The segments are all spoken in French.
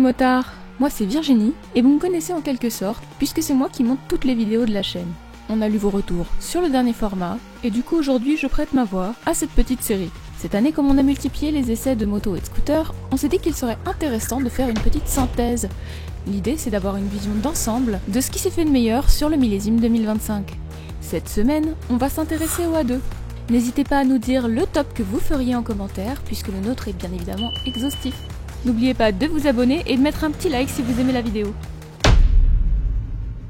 motards, moi c'est Virginie et vous me connaissez en quelque sorte puisque c'est moi qui monte toutes les vidéos de la chaîne. On a lu vos retours sur le dernier format et du coup aujourd'hui je prête ma voix à cette petite série. Cette année, comme on a multiplié les essais de motos et de scooters, on s'est dit qu'il serait intéressant de faire une petite synthèse. L'idée c'est d'avoir une vision d'ensemble de ce qui s'est fait de meilleur sur le millésime 2025. Cette semaine, on va s'intéresser au A2. N'hésitez pas à nous dire le top que vous feriez en commentaire puisque le nôtre est bien évidemment exhaustif. N'oubliez pas de vous abonner et de mettre un petit like si vous aimez la vidéo.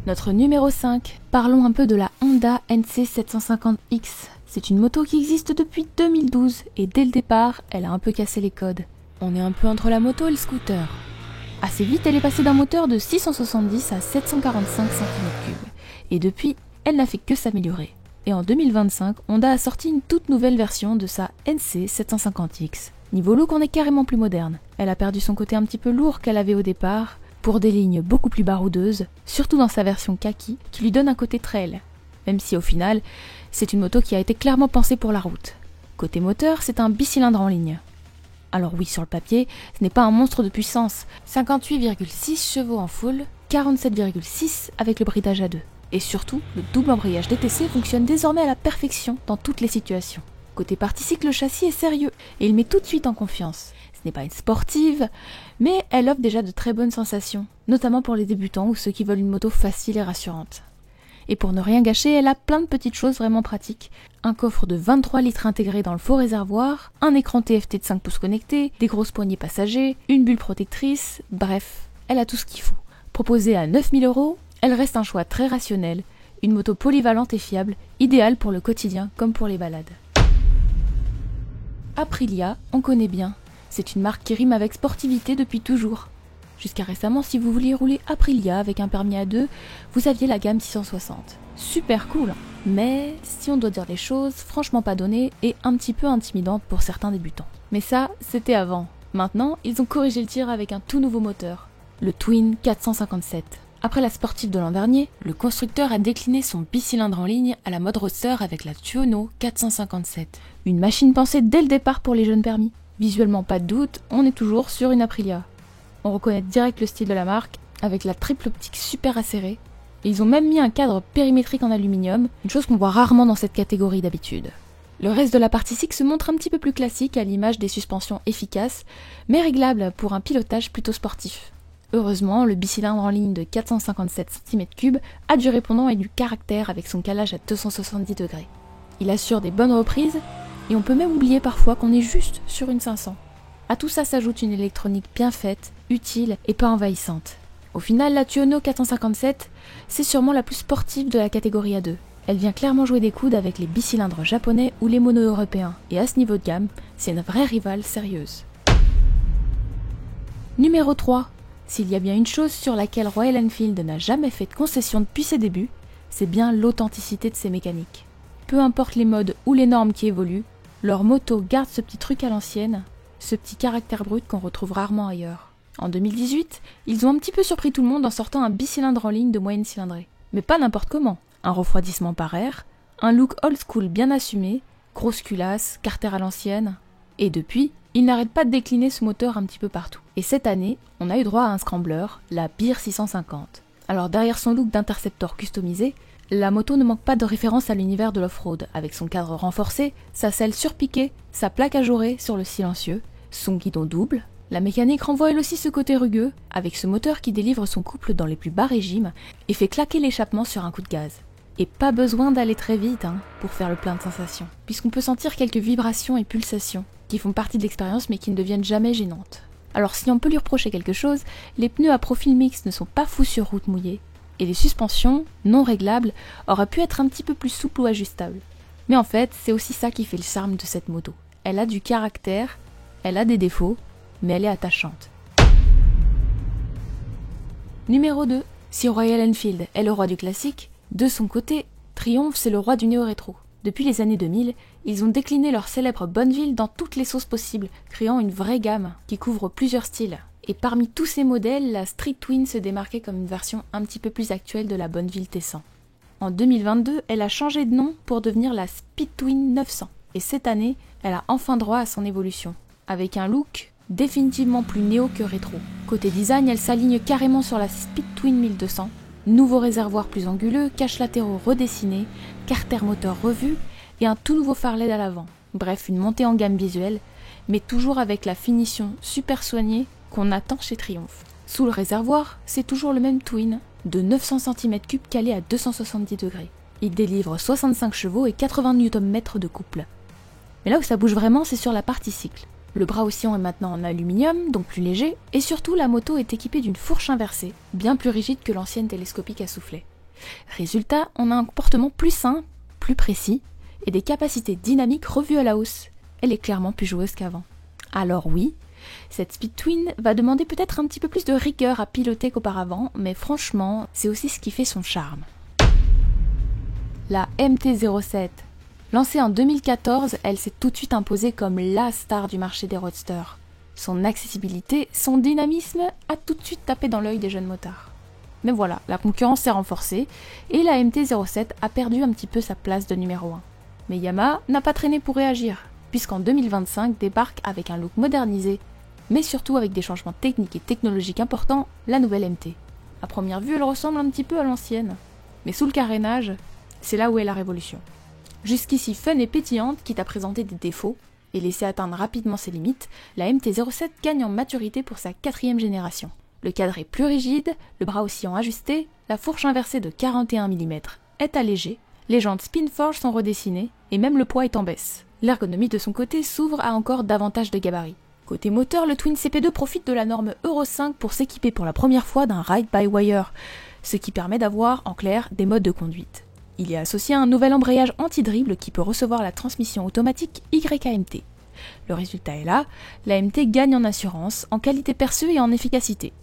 Notre numéro 5, parlons un peu de la Honda NC750X. C'est une moto qui existe depuis 2012 et dès le départ, elle a un peu cassé les codes. On est un peu entre la moto et le scooter. Assez vite, elle est passée d'un moteur de 670 à 745 cm3. Et depuis, elle n'a fait que s'améliorer. Et en 2025, Honda a sorti une toute nouvelle version de sa NC750X. Niveau look, on est carrément plus moderne. Elle a perdu son côté un petit peu lourd qu'elle avait au départ, pour des lignes beaucoup plus baroudeuses, surtout dans sa version kaki, qui lui donne un côté trail. Même si au final, c'est une moto qui a été clairement pensée pour la route. Côté moteur, c'est un bicylindre en ligne. Alors oui, sur le papier, ce n'est pas un monstre de puissance. 58,6 chevaux en full, 47,6 avec le bridage à deux. Et surtout, le double embrayage DTC fonctionne désormais à la perfection dans toutes les situations. Côté partie cycle, le châssis est sérieux et il met tout de suite en confiance. Ce n'est pas une sportive, mais elle offre déjà de très bonnes sensations, notamment pour les débutants ou ceux qui veulent une moto facile et rassurante. Et pour ne rien gâcher, elle a plein de petites choses vraiment pratiques. Un coffre de 23 litres intégré dans le faux réservoir, un écran TFT de 5 pouces connecté, des grosses poignées passagers, une bulle protectrice, bref, elle a tout ce qu'il faut. Proposée à 9 000 €, elle reste un choix très rationnel, une moto polyvalente et fiable, idéale pour le quotidien comme pour les balades. Aprilia, on connaît bien. C'est une marque qui rime avec sportivité depuis toujours. Jusqu'à récemment, si vous vouliez rouler Aprilia avec un permis A2, vous aviez la gamme 660. Super cool, mais si on doit dire les choses, franchement pas donné et un petit peu intimidante pour certains débutants. Mais ça, c'était avant. Maintenant, ils ont corrigé le tir avec un tout nouveau moteur, le Twin 457. Après la sportive de l'an dernier, le constructeur a décliné son bicylindre en ligne à la mode roadster avec la Tuono 457. Une machine pensée dès le départ pour les jeunes permis. Visuellement, pas de doute, on est toujours sur une Aprilia. On reconnaît direct le style de la marque, avec la triple optique super acérée. Et ils ont même mis un cadre périmétrique en aluminium, une chose qu'on voit rarement dans cette catégorie d'habitude. Le reste de la partie cycle se montre un petit peu plus classique à l'image des suspensions efficaces, mais réglables pour un pilotage plutôt sportif. Heureusement, le bicylindre en ligne de 457 cm3 a du répondant et du caractère avec son calage à 270 degrés. Il assure des bonnes reprises, et on peut même oublier parfois qu'on est juste sur une 500. À tout ça s'ajoute une électronique bien faite, utile et pas envahissante. Au final, la Tuono 457, c'est sûrement la plus sportive de la catégorie A2. Elle vient clairement jouer des coudes avec les bicylindres japonais ou les monos européens, et à ce niveau de gamme, c'est une vraie rivale sérieuse. Numéro 3. S'il y a bien une chose sur laquelle Royal Enfield n'a jamais fait de concession depuis ses débuts, c'est bien l'authenticité de ses mécaniques. Peu importe les modes ou les normes qui évoluent, leur moto garde ce petit truc à l'ancienne, ce petit caractère brut qu'on retrouve rarement ailleurs. En 2018, ils ont un petit peu surpris tout le monde en sortant un bicylindre en ligne de moyenne cylindrée. Mais pas n'importe comment. Un refroidissement par air, un look old school bien assumé, grosse culasse, carter à l'ancienne. Et depuis, ils n'arrêtent pas de décliner ce moteur un petit peu partout. Et cette année, on a eu droit à un scrambler, la Beer 650. Alors derrière son look d'interceptor customisé, la moto ne manque pas de référence à l'univers de l'off-road, avec son cadre renforcé, sa selle surpiquée, sa plaque ajourée sur le silencieux, son guidon double. La mécanique renvoie elle aussi ce côté rugueux, avec ce moteur qui délivre son couple dans les plus bas régimes et fait claquer l'échappement sur un coup de gaz. Et pas besoin d'aller très vite pour faire le plein de sensations, puisqu'on peut sentir quelques vibrations et pulsations, qui font partie de l'expérience mais qui ne deviennent jamais gênantes. Alors si on peut lui reprocher quelque chose, les pneus à profil mixte ne sont pas fous sur route mouillée, et les suspensions, non réglables, auraient pu être un petit peu plus souples ou ajustables. Mais en fait, c'est aussi ça qui fait le charme de cette moto. Elle a du caractère, elle a des défauts, mais elle est attachante. Numéro 2. Si Royal Enfield est le roi du classique, de son côté, Triumph c'est le roi du néo-rétro. Depuis les années 2000, ils ont décliné leur célèbre Bonneville dans toutes les sauces possibles, créant une vraie gamme qui couvre plusieurs styles. Et parmi tous ces modèles, la Street Twin se démarquait comme une version un petit peu plus actuelle de la Bonneville T100. En 2022, elle a changé de nom pour devenir la Speed Twin 900. Et cette année, elle a enfin droit à son évolution. Avec un look définitivement plus néo que rétro. Côté design, elle s'aligne carrément sur la Speed Twin 1200. Nouveau réservoir plus anguleux, caches latéraux redessinés, carter moteur revu et un tout nouveau phare LED à l'avant. Bref, une montée en gamme visuelle, mais toujours avec la finition super soignée qu'on attend chez Triumph. Sous le réservoir, c'est toujours le même Twin, de 900 cm3 calé à 270 degrés. Il délivre 65 chevaux et 80 Nm de couple. Mais là où ça bouge vraiment, c'est sur la partie cycle. Le bras oscillant est maintenant en aluminium, donc plus léger, et surtout la moto est équipée d'une fourche inversée, bien plus rigide que l'ancienne télescopique à soufflet. Résultat, on a un comportement plus sain, plus précis, et des capacités dynamiques revues à la hausse. Elle est clairement plus joueuse qu'avant. Alors oui, cette Speed Twin va demander peut-être un petit peu plus de rigueur à piloter qu'auparavant, mais franchement, c'est aussi ce qui fait son charme. La MT-07. Lancée en 2014, elle s'est tout de suite imposée comme la star du marché des roadsters. Son accessibilité, son dynamisme a tout de suite tapé dans l'œil des jeunes motards. Mais voilà, la concurrence s'est renforcée et la MT-07 a perdu un petit peu sa place de numéro 1. Mais Yamaha n'a pas traîné pour réagir, puisqu'en 2025 débarque avec un look modernisé, mais surtout avec des changements techniques et technologiques importants, la nouvelle MT. À première vue, elle ressemble un petit peu à l'ancienne, mais sous le carénage, c'est là où est la révolution. Jusqu'ici fun et pétillante, quitte à présenter des défauts et laisser atteindre rapidement ses limites, la MT-07 gagne en maturité pour sa 4e génération. Le cadre est plus rigide, le bras oscillant ajusté, la fourche inversée de 41 mm est allégée, les jantes Spinforge sont redessinées et même le poids est en baisse. L'ergonomie de son côté s'ouvre à encore davantage de gabarits. Côté moteur, le Twin CP2 profite de la norme Euro 5 pour s'équiper pour la première fois d'un ride-by-wire, ce qui permet d'avoir, en clair, des modes de conduite. Il y a associé un nouvel embrayage anti-dribble qui peut recevoir la transmission automatique YKMT. Le résultat est là, la MT gagne en assurance, en qualité perçue et en efficacité.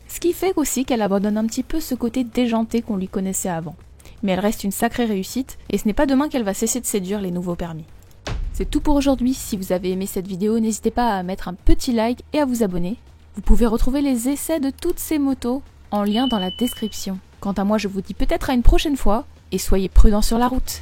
Ce qui fait aussi qu'elle abandonne un petit peu ce côté déjanté qu'on lui connaissait avant. Mais elle reste une sacrée réussite, et ce n'est pas demain qu'elle va cesser de séduire les nouveaux permis. C'est tout pour aujourd'hui, si vous avez aimé cette vidéo, n'hésitez pas à mettre un petit like et à vous abonner. Vous pouvez retrouver les essais de toutes ces motos en lien dans la description. Quant à moi, je vous dis peut-être à une prochaine fois, et soyez prudents sur la route.